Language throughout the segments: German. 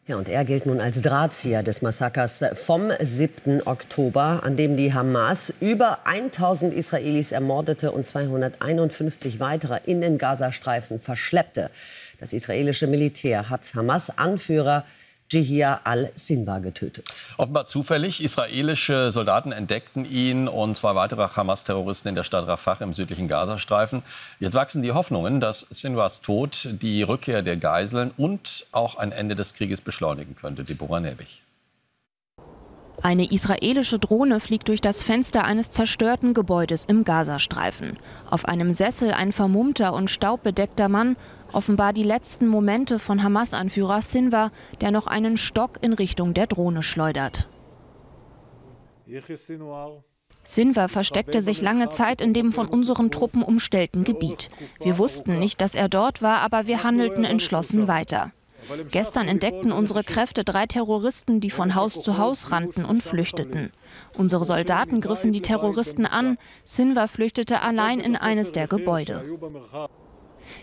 Ja, und er gilt nun als Drahtzieher des Massakers vom 7. Oktober, an dem die Hamas über 1000 Israelis ermordete und 251 weitere in den Gazastreifen verschleppte. Das israelische Militär hat Hamas-Anführer Yahya al-Sinwar getötet. Offenbar zufällig. Israelische Soldaten entdeckten ihn und 2 weitere Hamas-Terroristen in der Stadt Rafah im südlichen Gazastreifen. Jetzt wachsen die Hoffnungen, dass Sinwars Tod die Rückkehr der Geiseln und auch ein Ende des Krieges beschleunigen könnte. Deborah Nebich. Eine israelische Drohne fliegt durch das Fenster eines zerstörten Gebäudes im Gazastreifen. Auf einem Sessel ein vermummter und staubbedeckter Mann, offenbar die letzten Momente von Hamas-Anführer Sinwar, der noch einen Stock in Richtung der Drohne schleudert. Sinwar versteckte sich lange Zeit in dem von unseren Truppen umstellten Gebiet. Wir wussten nicht, dass er dort war, aber wir handelten entschlossen weiter. Gestern entdeckten unsere Kräfte 3 Terroristen, die von Haus zu Haus rannten und flüchteten. Unsere Soldaten griffen die Terroristen an. Sinwar flüchtete allein in eines der Gebäude.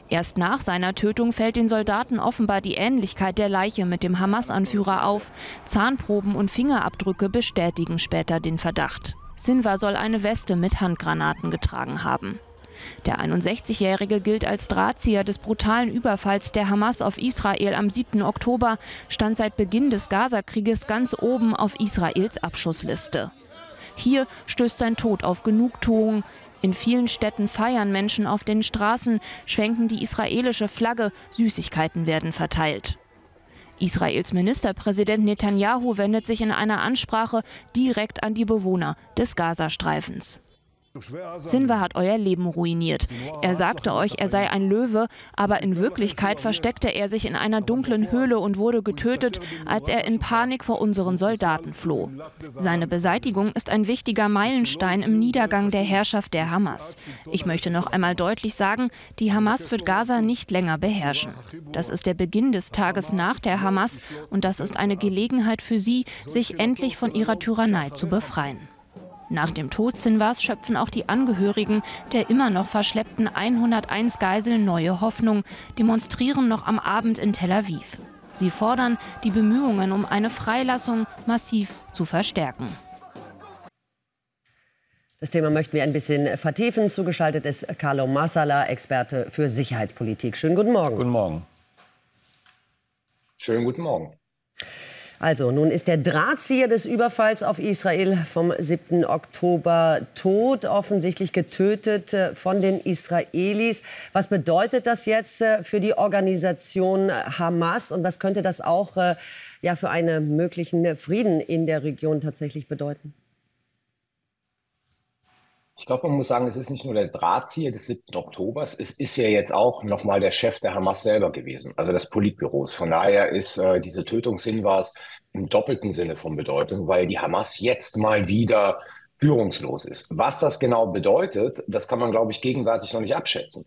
Erst nach seiner Tötung fällt den Soldaten offenbar die Ähnlichkeit der Leiche mit dem Hamas-Anführer auf. Zahnproben und Fingerabdrücke bestätigen später den Verdacht. Sinwar soll eine Weste mit Handgranaten getragen haben. Der 61-Jährige gilt als Drahtzieher des brutalen Überfalls der Hamas auf Israel am 7. Oktober, stand seit Beginn des Gazakrieges ganz oben auf Israels Abschussliste. Hier stößt sein Tod auf Genugtuung. In vielen Städten feiern Menschen auf den Straßen, schwenken die israelische Flagge, Süßigkeiten werden verteilt. Israels Ministerpräsident Netanyahu wendet sich in einer Ansprache direkt an die Bewohner des Gazastreifens. Sinwar hat euer Leben ruiniert. Er sagte euch, er sei ein Löwe, aber in Wirklichkeit versteckte er sich in einer dunklen Höhle und wurde getötet, als er in Panik vor unseren Soldaten floh. Seine Beseitigung ist ein wichtiger Meilenstein im Niedergang der Herrschaft der Hamas. Ich möchte noch einmal deutlich sagen, die Hamas wird Gaza nicht länger beherrschen. Das ist der Beginn des Tages nach der Hamas und das ist eine Gelegenheit für sie, sich endlich von ihrer Tyrannei zu befreien. Nach dem Tod Sinwars schöpfen auch die Angehörigen der immer noch verschleppten 101 Geiseln neue Hoffnung, demonstrieren noch am Abend in Tel Aviv. Sie fordern, die Bemühungen um eine Freilassung massiv zu verstärken. Das Thema möchten wir ein bisschen vertiefen. Zugeschaltet ist Carlo Marsala, Experte für Sicherheitspolitik. Schönen guten Morgen. Guten Morgen. Schönen guten Morgen. Also, nun ist der Drahtzieher des Überfalls auf Israel vom 7. Oktober tot, offensichtlich getötet von den Israelis. Was bedeutet das jetzt für die Organisation Hamas und was könnte das auch für einen möglichen Frieden in der Region tatsächlich bedeuten? Ich glaube, man muss sagen, es ist nicht nur der Drahtzieher des 7. Oktobers, es ist ja jetzt auch nochmal der Chef der Hamas selber gewesen, also des Politbüros. Von daher ist diese Tötung Sinwars im doppelten Sinne von Bedeutung, weil die Hamas jetzt mal wieder führungslos ist. Was das genau bedeutet, das kann man, glaube ich, gegenwärtig noch nicht abschätzen.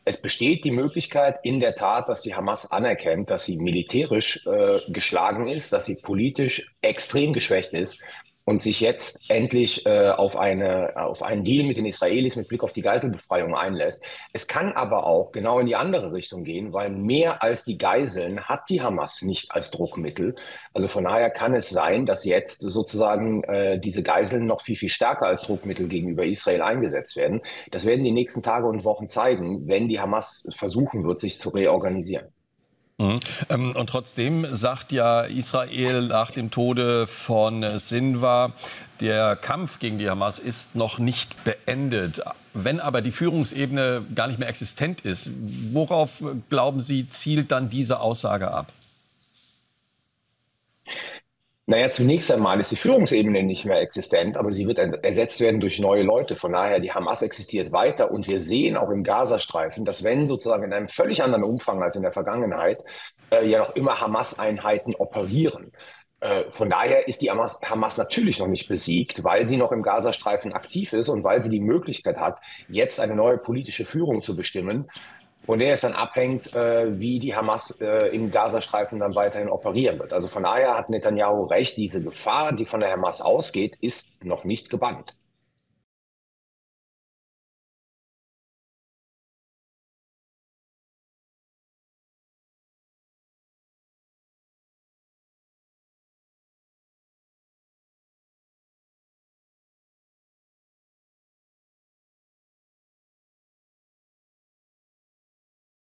Es besteht die Möglichkeit in der Tat, dass die Hamas anerkennt, dass sie militärisch geschlagen ist, dass sie politisch extrem geschwächt ist und sich jetzt endlich auf einen Deal mit den Israelis mit Blick auf die Geiselbefreiung einlässt. Es kann aber auch genau in die andere Richtung gehen, weil mehr als die Geiseln hat die Hamas nicht als Druckmittel. Also von daher kann es sein, dass jetzt sozusagen diese Geiseln noch viel, viel stärker als Druckmittel gegenüber Israel eingesetzt werden. Das werden die nächsten Tage und Wochen zeigen, wenn die Hamas versuchen wird, sich zu reorganisieren. Und trotzdem sagt ja Israel nach dem Tode von Sinwar, der Kampf gegen die Hamas ist noch nicht beendet. Wenn aber die Führungsebene gar nicht mehr existent ist, worauf, glauben Sie, zielt dann diese Aussage ab? Naja, zunächst einmal ist die Führungsebene nicht mehr existent, aber sie wird ersetzt werden durch neue Leute. Von daher, die Hamas existiert weiter und wir sehen auch im Gazastreifen, dass wenn sozusagen in einem völlig anderen Umfang als in der Vergangenheit ja noch immer Hamas-Einheiten operieren. Von daher ist die Hamas natürlich noch nicht besiegt, weil sie noch im Gazastreifen aktiv ist und weil sie die Möglichkeit hat, jetzt eine neue politische Führung zu bestimmen, von der es dann abhängt, wie die Hamas im Gazastreifen dann weiterhin operieren wird. Also von daher hat Netanyahu recht, diese Gefahr, die von der Hamas ausgeht, ist noch nicht gebannt.